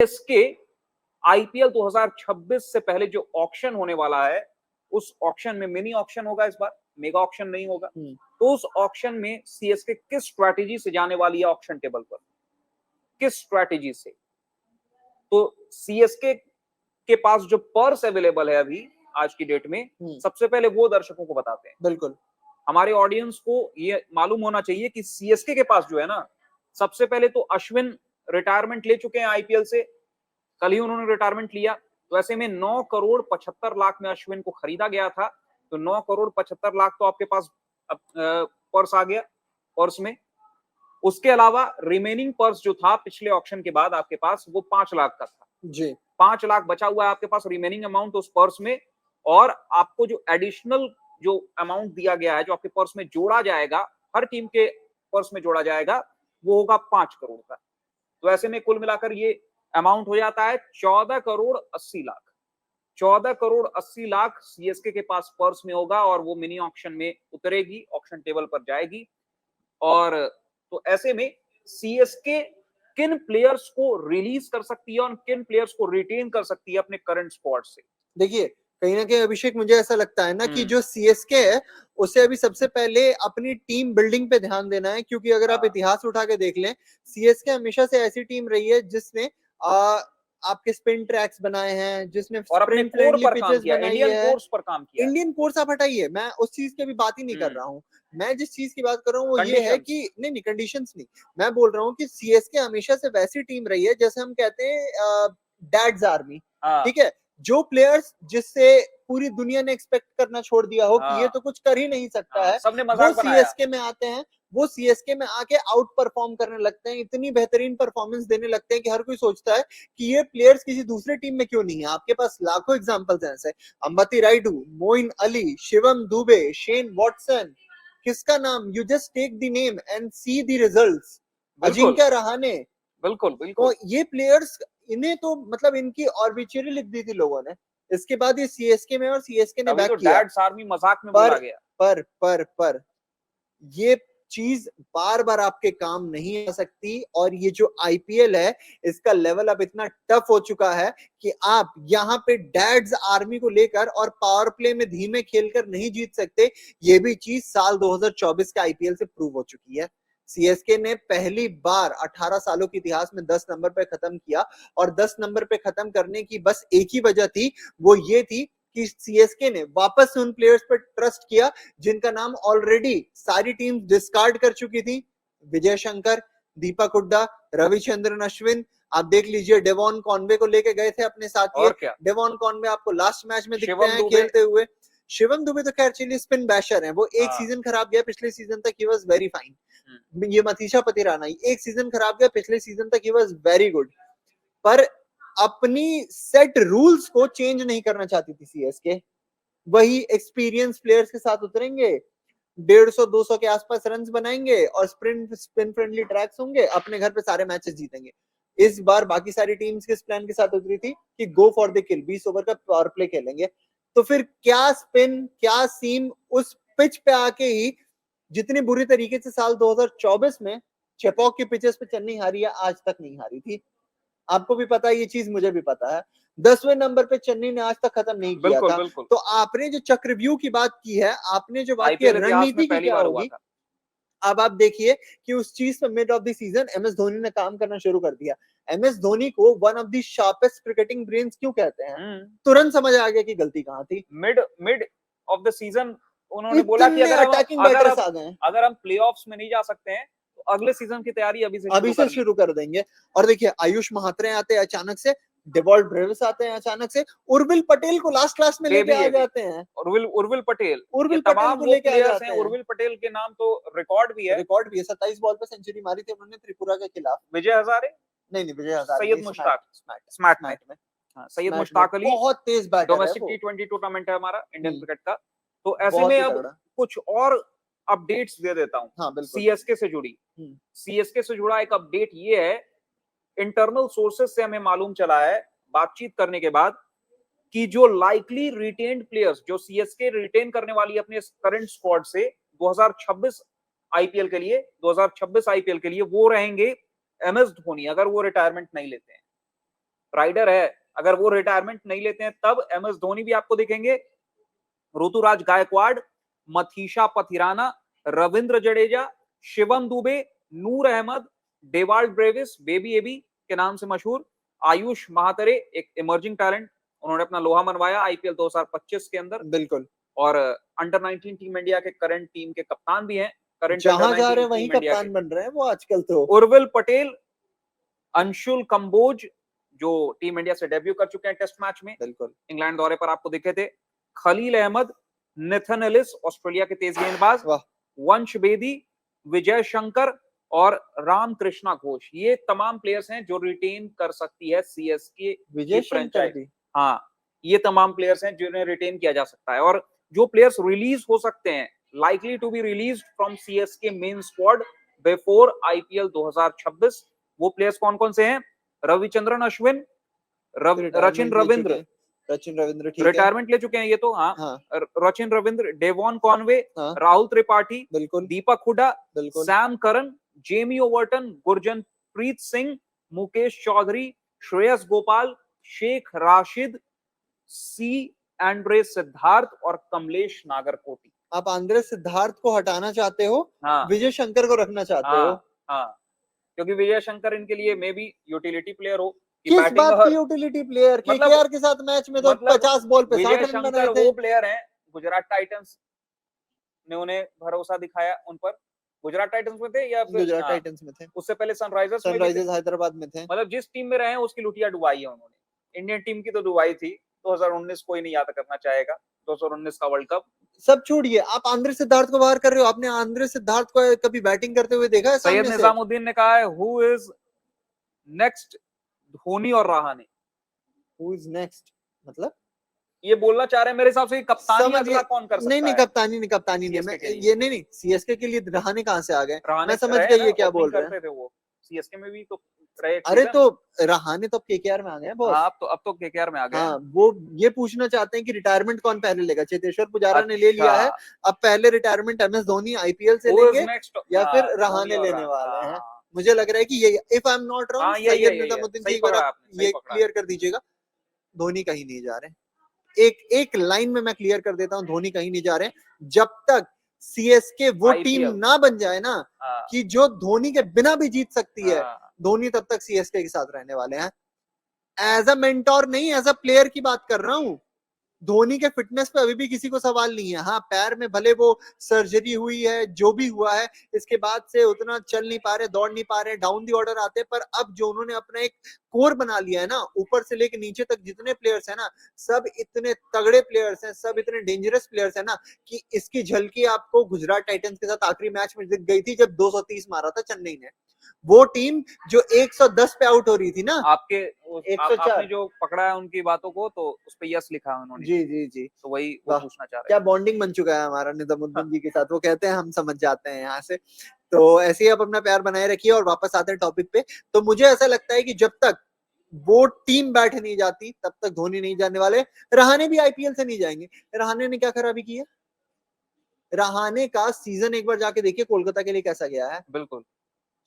इसके आईपीएल 2026 से पहले जो ऑक्शन होने वाला है, उस ऑक्शन में मिनी ऑक्शन होगा, इस बार मेगा ऑक्शन नहीं होगा। तो उस ऑक्शन में सीएसके किस स्ट्रैटेजी से जाने वाली है ऑक्शन टेबल पर, किस स्ट्रैटेजी से? तो सीएसके के पास जो पर्स अवेलेबल है अभी आज की डेट में, सबसे पहले वो दर्शकों को बताते हैं। बिल्कुल, हमारे ऑडियंस को ये मालूम होना चाहिए कि सीएसके के पास जो है ना, सबसे पहले तो अश्विन रिटायरमेंट ले चुके हैं आईपीएल से, कल ही उन्होंने रिटायरमेंट लिया। तो ऐसे में 9 करोड़ 75 लाख में अश्विन को खरीदा गया था, तो 9 करोड़ 75 लाख तो आपके पास पर्स आ गया पर्स में। उसके अलावा रिमेनिंग पर्स जो था पिछले ऑक्शन के बाद आपके पास, वो 5 लाख का था जी। 5 लाख बचा हुआ है आपके पास रिमेनिंग अमाउंट उस पर्स में। और आपको जो एडिशनल जो अमाउंट दिया गया है, जो आपके पर्स में जोड़ा जाएगा, हर टीम के पर्स में जोड़ा जाएगा, वो होगा 5 करोड़ का। तो ऐसे में कुल मिलाकर ये अमाउंट हो जाता है 14 करोड़ 80 लाख। 14 करोड़ 80 लाख सीएसके के पास पर्स में होगा और वो मिनी ऑक्शन में उतरेगी, ऑक्शन टेबल पर जाएगी। और तो ऐसे में सीएसके किन प्लेयर्स को रिलीज कर सकती है और किन प्लेयर्स को रिटेन कर सकती है अपने करंट स्क्वाड से? देखिए, कहीं ना कहीं अभिषेक, मुझे ऐसा लगता है ना कि जो सीएसके है उसे अभी सबसे पहले अपनी टीम बिल्डिंग पे ध्यान देना है, क्योंकि अगर आप इतिहास उठा के देख लें, सीएसके हमेशा से ऐसी टीम रही है जिसने आपके स्पिन ट्रैक्स बनाए हैं, जिसने स्प्रिंट फ्रेंडली पिचेस बनाई है। इंडियन कोर्स आप हटाइए, मैं उस चीज की अभी बात ही नहीं कर रहा हूँ। मैं जिस चीज की बात कर रहा हूँ वो ये है कि नहीं, कंडीशंस नहीं, मैं बोल रहा हूँ कि सीएसके हमेशा से वैसी टीम रही है जैसे हम कहते हैं डैड्स आर्मी, ठीक है, जो प्लेयर्स जिससे पूरी दुनिया ने एक्सपेक्ट करना छोड़ दिया हो कि ये तो कुछ कर ही नहीं सकता है, वो सीएसके में आते हैं, वो सीएसके में आके आउट परफॉर्म करने लगते हैं, इतनी बेहतरीन परफॉर्मेंस देने लगते हैं कि हर कोई सोचता है कि ये प्लेयर्स किसी दूसरे टीम में क्यों नहीं है। आपके पास लाखों एग्जांपल्स हैं ऐसे, Ambati Rayudu, Moeen Ali, Shivam Dube, Shane Watson, किसका नाम, you just take the name and see the results, Ajinkya Rahane, बिल्कुल बिल्कुल। तो ये प्लेयर्स, इन्हें तो मतलब इनकी ऑर्बिचुअरी लिख दी थी लोगों ने, इसके बाद ये सीएसके में, और सीएसके ने बैक किया। डैड्स आर्मी मजाक में बोला गया। पर ये चीज बार बार आपके काम नहीं आ सकती, और ये जो आईपीएल है इसका लेवल अब इतना टफ हो चुका है कि आप यहाँ पे डैड्स आर्मी को लेकर और पावर प्ले में धीमे खेलकर नहीं जीत सकते। ये भी चीज साल 2024 के आईपीएल से प्रूव हो चुकी है। सीएसके ने पहली बार 18 सालों के इतिहास में 10 नंबर पे खत्म किया, और 10 नंबर पे खत्म करने की बस एक ही वजह थी, वो ये थी कि सीएसके ने वापस उन प्लेयर्स पर ट्रस्ट किया जिनका नाम ऑलरेडी सारी टीम डिस्कार्ड कर चुकी थी। विजय शंकर, दीपक हुड्डा, रविचंद्रन अश्विन, आप देख लीजिए डेवॉन कॉनवे को लेके गए थे अपने साथ, ये डेवॉन कॉनवे आपको लास्ट मैच में दिखते हैं खेलते हुए। शिवम दुबे तो खैर चलिए स्पिन बैशर है, वो एक सीजन खराब गया, पिछले सीजन तक ही वाज वेरी फाइन। ये मतीशा पतिराना एक सीजन खराब गया, पिछले सीजन तक ही वाज वेरी गुड, पर अपनी सेट रूल्स को चेंज नहीं करना चाहती थी सीएसके। वही एक्सपीरियंस प्लेयर्स के साथ उतरेंगे, 150-200 के आसपास रन्स बनाएंगे और स्पिन फ्रेंडली ट्रैक्स होंगे, अपने घर पे सारे मैचेस जीतेंगे। इस बार बाकी सारी टीम्स किस प्लान के साथ उतरी थी कि go for the kill, 20 over का पावर प्ले खेलेंगे। तो फिर क्या स्पिन, क्या सीम, उस पिच पे आके ही जितनी बुरी तरीके से साल 2024 में चेपॉक की पिचेस पे चेन्नई हारी है, आज तक नहीं हारी थी। आपको भी पता है ये चीज, मुझे भी पता है। 10वें नंबर पे चेन्नई ने आज तक खत्म नहीं किया था। तो आपने जो चक्रव्यूह की बात की है, आपने जो बात की रणनीति की क्या होगी, अब आप देखिए कि उस चीज पे mid of the season MS Dhoni ने काम करना शुरू कर दिया। एमएस धोनी को one of the sharpest cricketing brains क्यों कहते हैं, तुरंत समझ आ गया कि गलती कहां थी। मिड ऑफ द सीजन उन्होंने बोला कि अगर हम प्लेऑफ्स में नहीं जा सकते हैं तो अगले सीजन की तैयारी अभी से शुरू कर देंगे। और देखिए आयुष महात्रे आते हैं अचानक से, डेवॉल्ट ब्रेविस आते हैं अचानक से, उर्विल पटेल को लास्ट क्लास में लेके आ जाते हैं। उर्विल पटेल को लेके आ जाते हैं। उर्विल पटेल के नाम तो रिकॉर्ड भी है, 27 बॉल पे सेंचुरी मारी थी उन्होंने त्रिपुरा के खिलाफ। विजय हजारे नहीं विजय हजारे, सैयद मुश्ताक स्मैट में, सैयद मुश्ताक अली बहुत तेज बैटर है। डोमेस्टिक टी20 टूर्नामेंट है हमारा इंडियन क्रिकेट का। तो ऐसे में अब कुछ और अपडेट्स दे देता हूं सीएसके से जुड़ी। सीएसके से जुड़ा एक अपडेट ये है, इंटरनल सोर्सेस से हमें मालूम चला है बातचीत करने के बाद कि जो लाइकली रिटेन्ड प्लेयर्स जो सीएसके रिटेन करने वाली है अपने करंट स्क्वाड से 2026 आईपीएल के लिए, 2026 आईपीएल के लिए वो रहेंगे एमएस धोनी, अगर वो रिटायरमेंट नहीं लेते हैं। राइडर है, अगर वो रिटायरमेंट नहीं लेते हैं तब एमएस धोनी भी आपको दिखेंगे, Ruturaj Gaikwad, Matheesha Pathirana, Ravindra Jadeja, Shivam Dube, Noor Ahmad, Dewald Brevis, baby AB के नाम से मशहूर, आयुष महातरे, एक इमर्जिंग टैलेंट, उन्होंने अपना लोहा मनवाया आईपीएल 2025 के अंदर, बिल्कुल, और अंडर 19 टीम इंडिया के करंट टीम के कप्तान भी हैं, करंट जहां अंडर जा रहे 19 हैं वहीं टीम इंडिया के। कप्तान बन रहे हैं वो आजकल तो। उर्विल पटेल, अंशुल कंबोज जो टीम इंडिया से डेब्यू कर चुके हैं टेस्ट मैच में, बिल्कुल, इंग्लैंड दौरे पर आपको दिखे थे, खलील अहमद, निथन एलिस ऑस्ट्रेलिया के तेज गेंदबाज, वाह, वंश बेदी, विजय शंकर और राम कृष्णा घोष, ये तमाम प्लेयर्स हैं जो रिटेन कर सकती है सीएसके विजय की शंकर फ्रेंचाइज। भी, हाँ, ये तमाम प्लेयर्स हैं जिन्हें रिटेन किया जा सकता है, और जो प्लेयर्स रिलीज हो सकते हैं, likely to be released from CSK main squad before IPL 2026, वो प्लेयर्स कौन कौन से हैं? रविचंद्रन अश्विन, रचिन रविंद्र, रचिन रविंद्र ठीक है, रिटायरमेंट ले चुके हैं ये तो, हाँ, हाँ, रचिन रविंद्र, डेवॉन कॉनवे, हाँ, राहुल त्रिपाठी, बिल्कुल, दीपक हुडा, बिल्कुल, Sam Curran, Jamie Overton, Gurjanpreet Singh, Mukesh Choudhary, Shreyas Gopal, Shaikh Rasheed, C Andre Siddharth और कमलेश नागरकोटी। आप आंद्रे सिद्धार्थ को हटाना चाहते हो, हाँ, विजय शंकर को रखना चाहते हो, हाँ, हाँ, क्योंकि विजय शंकर इनके लिए मे बी यूटिलिटी प्लेयर हो कि किस बैटिंग बात की और यूटिलिटी प्लेयर? मतलब केकेआर के साथ मैच में तो मतलब 50 बॉल पे 60 विजय रन बनाए शंकर थे। वो प्लेयर हैं, गुजरात टाइटंस ने उन्हें भरोसा दिखाया उन पर, गुजरात टाइटंस में थे या फिर गुजरात टाइटंस में थे, उससे पहले सनराइजर्स में भी थे, सनराइजर्स हैदराबाद में थे, मतलब जिस टीम में रहे हैं उसकी लुटिया डुबाई है उन्होंने। इंडियन टीम की तो डुबाई थी, 2019 कोई नहीं याद करना चाहेगा, 2019 का वर्ल्ड कप। सब छोड़िए, आप आंद्रे सिद्धार्थ को बाहर कर रहे हो। आपने आंद्रे सिद्धार्थ को कभी बैटिंग करते हुए देखा है सैयद सामने से? निजामुद्दीन ने कहा है हु इज नेक्स्ट धोनी और रहाणे, हु इज नेक्स्ट मतलब ये बोलना चाह रहे हैं मेरे हिसाब से कप्तानी समझ अगला कौन कर सकता नहीं, है कप्तानी नहीं, कप्तानी नहीं, सीएसके मैं के लिए। ये नहीं, सीएसके के लिए रहाणे कहां से आ गए? रहाणे मैं समझ रहे गया ना, ये क्या ओपनिंग बोल रहे हैं। करते थे वो सीएसके में भी तो रहे एक अरे सीजन। तो रहाणे तो केकेआर में आ गए हैं बॉस। हाँ, अब तो केकेआर में आ गए हैं। हाँ, वो ये पूछना चाहते हैं कि रिटायरमेंट कौन पहले लेगा। चेतेश्वर पुजारा ने ले अच्छा, लिया है, अब पहले रिटायरमेंट एमएस धोनी आईपीएल से हु इज लेंगे नेक्स्ट, या फिर धोनी रहाणे और लेने वाले हैं। हाँ, मुझे लग रहा है कि ये, if I am not wrong, हाँ, यही है, सैयद यही है, निजामुद्दीन जी सही एक बार पकड़ा आप आपने, सही ये पकड़ा। क्लियर कर दीजिएगा, धोनी कहीं नहीं जा रहे। एक एक लाइन में मैं क्लियर कर देता हूं, धोनी कहीं नहीं जा रहे। जब तक सीएसके वो टीम आईपीएल, ना बन जाए ना हाँ, कि जो धोनी के बिना भी जीत सकती है, हाँ, धोनी तब तक सीएसके के साथ रहने वाले हैं। एज अ मेंटोर नहीं, एज अ प्लेयर की बात कर रहा हूं। धोनी के फिटनेस पे अभी भी किसी को सवाल नहीं है। हाँ, पैर में भले वो सर्जरी हुई है, जो भी हुआ है, इसके बाद से उतना चल नहीं पा रहे, दौड़ नहीं पा रहे, डाउन दी ऑर्डर आते, पर अब जो उन्होंने अपना एक कोर बना लिया है ना, ऊपर से लेके नीचे तक जितने प्लेयर्स हैं ना, सब इतने तगड़े प्लेयर्स हैं, सब इतने डेंजरस प्लेयर्स हैं ना, कि इसकी झलकी आपको गुजरात टाइटंस के साथ आखिरी मैच में दिख गई थी जब 230 मारा था चेन्नई ने। वो टीम जो 110 पे आउट हो रही थी ना, आपके आपने 104। जो पकड़ा है उनकी बातों को तो उस पे यस लिखा है उन्होंने, जी जी जी, तो वही वो वाह, पूछना चाह रहे क्या थे। बॉन्डिंग बन चुका है हमारा हाँ, निजामुद्दीन जी के साथ। वो कहते हैं हम समझ जाते हैं यहाँ से। तो ऐसे ही आप अपना प्यार बनाए रखिए और वापस आते हैं टॉपिक पे। तो मुझे ऐसा लगता है कि जब तक वो टीम बैठ नहीं जाती तब तक धोनी नहीं जाने वाले। रहाणे भी आईपीएल से नहीं जाएंगे। रहाणे ने क्या खराबी की है? रहाणे का सीजन एक बार जाके देखिए कोलकाता के लिए कैसा गया है। बिल्कुल,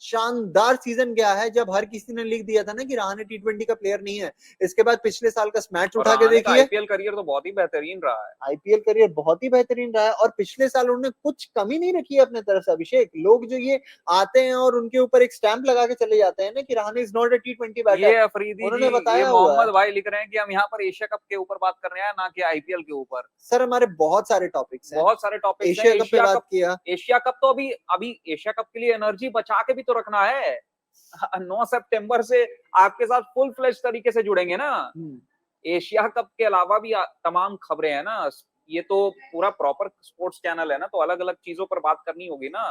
शानदार सीजन गया है, जब हर किसी ने लिख दिया था ना कि रहाणे टी20 का प्लेयर नहीं है। इसके बाद पिछले साल का मैच और उठा के रहाणे का देखिए, आईपीएल करियर तो बहुत ही बेहतरीन रहा है। आईपीएल करियर बहुत ही बेहतरीन रहा है और पिछले साल उन्होंने कुछ कमी नहीं रखी है अपने तरफ से। अभिषेक, लोग जो ये आते हैं और उनके ऊपर एक स्टैंप लगा के चले जाते हैं ना कि रहाणे इज नॉट अ टी20 ये बैटर, अफरीदी जी, उन्होंने ये बताया हुआ है। मोहम्मद भाई लिख रहे हैं कि हम यहाँ पर एशिया कप के ऊपर बात कर रहे हैं, ना कि आईपीएल के ऊपर। सर हमारे बहुत सारे टॉपिक्स हैं, बहुत सारे टॉपिक्स हैं। एशिया कप पे बात किया। एशिया कप तो अभी अभी एशिया कप के लिए एनर्जी बचा के भी तो रखना है। 9 सितंबर से आपके साथ फुल फ्लेज तरीके से जुड़ेंगे ना। एशिया कप के अलावा भी तमाम खबरें हैं ना, ये तो पूरा प्रॉपर स्पोर्ट्स चैनल है ना, तो अलग अलग चीजों पर बात करनी होगी ना।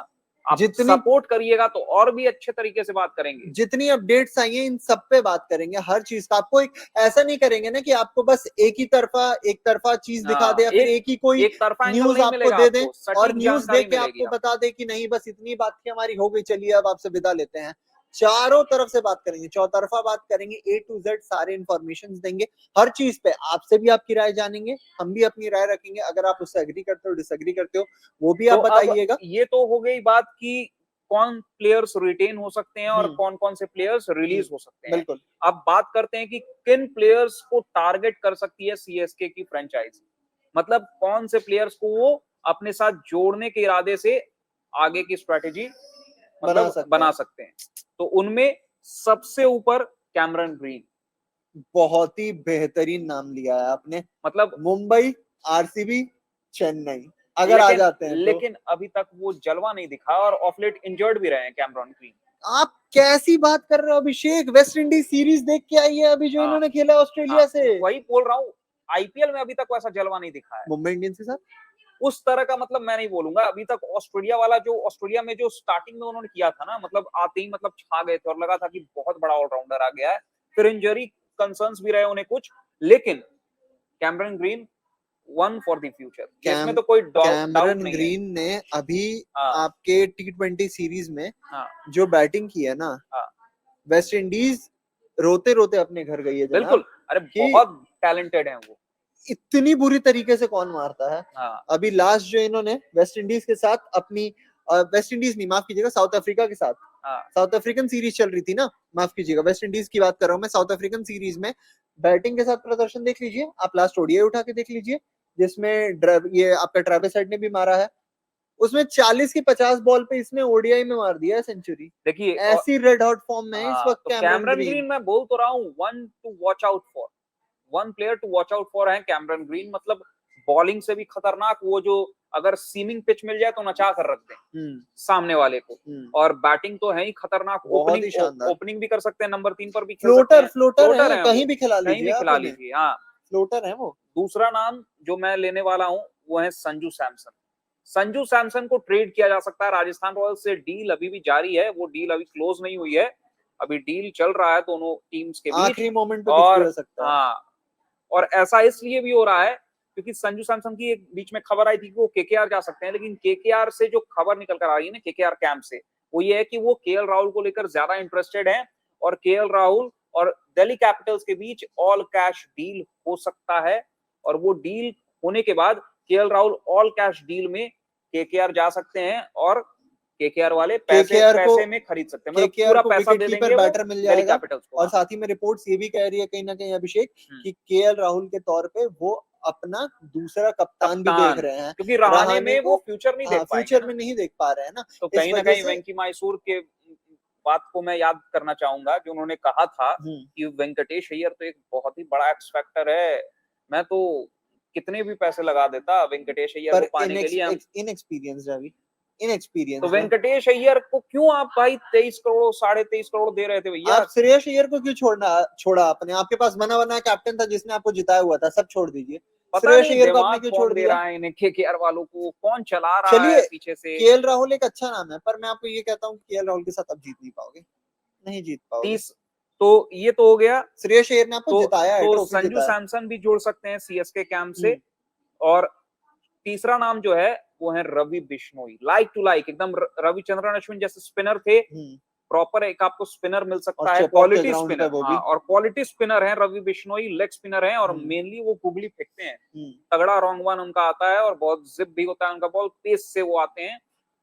आप जितनी सपोर्ट करिएगा तो और भी अच्छे तरीके से बात करेंगे। जितनी अपडेट्स आई हैं इन सब पे बात करेंगे, हर चीज का। आपको एक ऐसा नहीं करेंगे ना कि आपको बस एक तरफा चीज दिखा दे या फिर एक ही कोई एक तरफा एंगल न्यूज नहीं आपको मिलेगा, दे दे आपको और सटीक न्यूज दे जानकारी के मिलेगी आपको आपको। बता दे कि नहीं बस इतनी बात की हमारी हो गई, चलिए अब आपसे विदा लेते हैं। चारों तरफ से बात करेंगे, चौतरफा बात करेंगे, ए टू जेड सारे इंफॉर्मेशन देंगे हर चीज पे। आपसे भी आपकी राय जानेंगे, हम भी अपनी राय रखेंगे। अगर आप उससे एग्री करते हो, डिसएग्री करते हो, वो भी तो आप अब बताइएगा। ये तो हो गई बात कि कौन प्लेयर्स रिटेन हो सकते हैं और हम्म। कौन कौन से प्लेयर्स रिलीज हो सकते हैं। बिल्कुल। अब बात करते हैं कि किन प्लेयर्स को टारगेट कर सकती है सीएसके की फ्रेंचाइजी, मतलब कौन से प्लेयर्स को वो अपने साथ जोड़ने के इरादे से आगे की स्ट्रेटेजी मतलब बना सकते हैं। तो उनमें सबसे ऊपर कैमरन ग्रीन, बहुत ही बेहतरीन नाम लिया है आपने। मतलब मुंबई, आरसीबी, चेन्नई अगर आ जाते हैं तो। लेकिन अभी तक वो जलवा नहीं दिखा और ऑफ लेट इंजर्ड भी रहे हैं कैमरन ग्रीन। आप कैसी बात कर रहे हो अभिषेक? वेस्ट इंडीज सीरीज देख के आई है अभी जो इन्होंने खेला ऑस्ट्रेलिया से। वही बोल रहा हूँ, आईपीएल में अभी तक वैसा जलवा नहीं दिखा है मुंबई इंडियंस के साथ उस तरह का। मतलब मैं नहीं बोलूंगा अभी तक ऑस्ट्रेलिया वाला, जो ऑस्ट्रेलिया में जो स्टार्टिंग में उन्होंने किया था ना, मतलब आते ही मतलब छा गए थे और लगा था कि बहुत बड़ा ऑलराउंडर आ गया है। फिर इंजरी कंसर्न्स भी रहे उन्हें कुछ, लेकिन Cameron green one for the future, इसमें तो कोई डाउट कैमरन नहीं ग्रीन है। ने अभी आपके T20 सीरीज में जो बैटिंग की है ना, वेस्ट इंडीज रोते रोते अपने घर गई है जनाब। बिल्कुल, अरे बहुत टैलेंटेड है वो। इतनी बुरी तरीके से कौन मारता है। अभी लास्ट जो इन्होंने वेस्ट इंडीज के साथ अपनी वेस्ट इंडीज नहीं, माफ कीजिएगा, साउथ अफ्रीका के साथ साउथ अफ्रीकन सीरीज चल रही थी ना, माफ कीजिएगा, वेस्ट इंडीज की बात कर रहा हूं मैं। साउथ अफ्रीकन सीरीज में बैटिंग के साथ प्रदर्शन देख लीजिए आप, लास्ट ओडीआई उठा के देख लीजिए जिसमें ये आपका ट्रेविस हेड ने भी मारा है। उसमें 40 की 50 बॉल पे इसने ओडीआई में मार दिया है सेंचुरी। देखिए ऐसी रेड हॉट फॉर्म में इस वक्त तो कैमरन ग्रीन मैं बोल तो रहा हूँ, one to watch out for, one player to watch out for है कैमरन ग्रीन। मतलब बॉलिंग से भी खतरनाक, वो जो अगर सीमिंग पिच मिल जाए तो नचा कर रख दें सामने वाले को, और बैटिंग तो है ही खतरनाक। ओपनिंग भी कर सकते हैं, नंबर 3 पर भी खेल सकते हैं। फ्लोटर है, कहीं भी खिला लीजिए। हाँ, फ्लोटर है वो। दूसरा नाम जो मैं लेने वाला हूँ वो है संजू सैमसन। संजू सैमसन को ट्रेड किया जा सकता है, राजस्थान रॉयल्स से डील अभी भी जारी है, वो डील अभी क्लोज नहीं हुई है, अभी डील चल रहा है दोनों टीम्स के बीच, आखिरी मोमेंट पे कुछ भी हो सकता है। हाँ, और ऐसा इसलिए भी हो रहा है क्योंकि संजू सैमसन की एक बीच में खबर आई थी कि वो केकेआर जा सकते हैं, लेकिन केकेआर से जो खबर निकल कर आ रही है ना केकेआर कैंप से, वो ये है कि वो केएल राहुल को लेकर ज्यादा इंटरेस्टेड है, और केएल राहुल और दिल्ली कैपिटल्स के बीच ऑल कैश डील हो सकता है, और वो डील होने के बाद KL Rahul all cash deal में केकेआर जा सकते हैं और केकेआर वाले पैसे में खरीद सकते हैं, मतलब पूरा पैसा दे देंगे बैटर मिल जाएगा कैपिटल्स को। और साथ ही में रिपोर्ट्स ये भी कह रही है कहीं ना कहीं अभिषेक कि केएल राहुल के तौर पे वो अपना दूसरा कप्तान भी देख रहे हैं, क्योंकि रहाणे में वो फ्यूचर नहीं देख पाएंगे, फ्यूचर में नहीं देख पा रहे हैं ना। तो कहीं ना कहीं वेंकी मैसूर के बात को मैं याद करना चाहूंगा कि उन्होंने कहा था कि वेंकटेश अय्यर तो एक बहुत ही बड़ा एक्स फैक्टर है, मैं तो कितने भी पैसे लगा देता वेंकटेश अय्यर को पाने के लिए। इनएक्सपीरियंस तो वेंकटेश अय्यर को क्यों आप भाई 23 करोड़ 23.5 करोड़ दे रहे थे भैया? आप श्रेयस अय्यर को क्यों छोड़ा आपने? आपके पास बना बना कैप्टन था जिसने आपको जिताया हुआ था, सब छोड़ दीजिए। श्रेयस अय्यर को आपने क्यों छोड़ दिया? इन्हें केकेआर वालों को कौन चला रहा है पीछे से? केएल राहुल एक अच्छा नाम है, पर मैं आपको ये कहता हूँ केएल राहुल के साथ आप जीत नहीं पाओगे, नहीं जीत पाओगे। तो ये तो हो गया, श्रेयस अय्यर ने आपको जिताया है, तो संजू सैमसन भी जोड़ सकते हैं सीएसके कैंप से। और तीसरा नाम जो है वो है Ravi Bishnoi, like to like एकदम रविचंद्रन अश्विन जैसे स्पिनर थे, प्रॉपर एक आपको स्पिनर मिल सकता है, क्वालिटी स्पिनर। और क्वालिटी स्पिनर है रवि बिश्नोई, लेग स्पिनर है, और मेनली वो गुगली फेंकते हैं, तगड़ा रॉन्ग वन उनका आता है और बहुत जिप भी होता है उनका बॉल, पेस से वो आते हैं,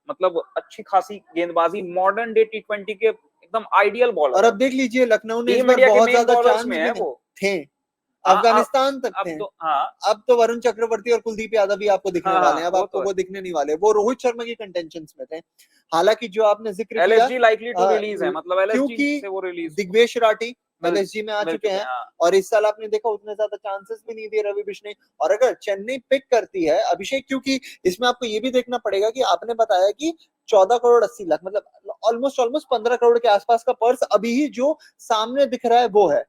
मतलब अच्छी खासी गेंदबाजी, मॉडर्न डे T20 के एकदम आइडियल बॉलर। और अब देख लीजिए लखनऊ ने इस बार बहुत ज्यादा चांस में है वो थे, अफगानिस्तान तक थे। अब तो वरुण चक्रवर्ती और कुलदीप यादव भी आपको दिखने वाले हैं, अब आपको वो दिखने नहीं वाले, वो रोहित शर्मा की कंटेंशंस में थे। हालांकि जो आपने जिक्र किया एलएसजी लाइकली टू रिलीज है, मतलब एलएसजी से वो रिलीज, दिग्वेश राठी एलएसजी में आ चुके हैं, और इस साल आपने देखा उतने ज्यादा चांसेस भी नहीं दिए रवि बिश्नोई। और अगर चेन्नई पिक करती है अभिषेक, क्योंकि इसमें आपको ये भी देखना पड़ेगा कि आपने बताया कि 14 करोड़ 80 लाख, मतलब ऑलमोस्ट 15 करोड़ के आसपास का पर्स अभी ही जो सामने दिख रहा है वो है।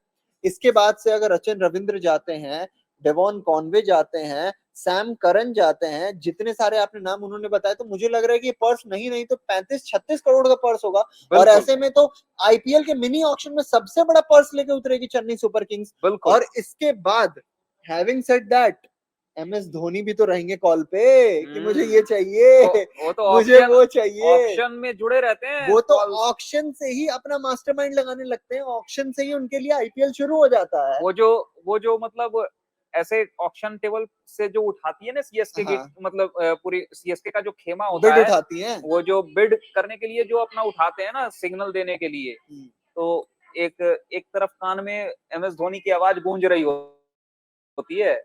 इसके बाद से अगर रचिन रविंद्र जाते हैं, डेवॉन कॉनवे जाते हैं, सैम करन जाते हैं, जितने सारे आपने नाम उन्होंने बताया, तो मुझे लग रहा है कि पर्स नहीं तो 35-36 करोड़ का पर्स होगा। और ऐसे में तो आईपीएल के मिनी ऑक्शन में सबसे बड़ा पर्स लेके उतरेगी चेन्नई सुपर किंग्स। और इसके बाद having said that MS Dhoni भी तो रहेंगे कॉल पे कि मुझे ये चाहिए, वो तो मुझे वो चाहिए, ऑक्शन में जुड़े रहते हैं, वो तो ऑक्शन से ही अपना मास्टरमाइंड लगाने लगते हैं, ऑक्शन से ही उनके लिए आईपीएल शुरू हो जाता है। वो जो मतलब ऐसे ऑक्शन टेबल से जो उठाती है ना सीएसके की, हाँ। मतलब पूरी सीएसके का जो खेमा होता बिड है, उठाती हैं। वो जो बिड करने के लिए जो अपना उठाते हैं ना सिग्नल देने के लिए, तो एक एक तरफ कान में एमएस धोनी की आवाज गूंज रही होती है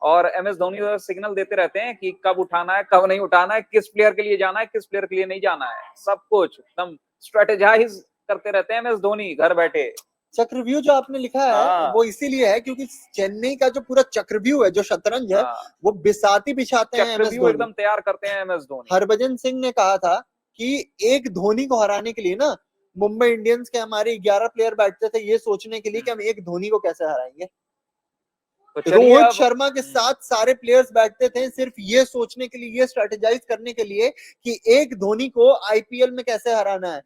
और एमएस धोनी सिग्नल देते रहते हैं कि कब उठाना है, कब नहीं उठाना है, किस प्लेयर के लिए जाना है, किस प्लेयर के लिए नहीं जाना है, सब कुछ एकदम स्ट्रेटेजाइज करते रहते हैं एमएस धोनी घर बैठे। चक्रव्यूह जो आपने लिखा है हाँ। वो इसीलिए है क्योंकि चेन्नई का जो पूरा चक्रव्यूह है, जो शतरंज है, हाँ, वो बिसाती बिछाते हैं एमएस चक्रव्यूह धोनी। एकदम तैयार करते हैं एमएस धोनी। हरभजन सिंह ने कहा था कि एक धोनी को हराने के लिए ना, मुंबई इंडियंस के हमारे 11 प्लेयर बैठते थे ये सोचने के लिए कि हम एक धोनी को कैसे हराएंगे। तो चलिए रोहित अब शर्मा के साथ सारे प्लेयर्स बैठते थे सिर्फ ये सोचने के लिए, ये स्ट्रेटेजाइज करने के लिए कि एक धोनी को आईपीएल में कैसे हराना है।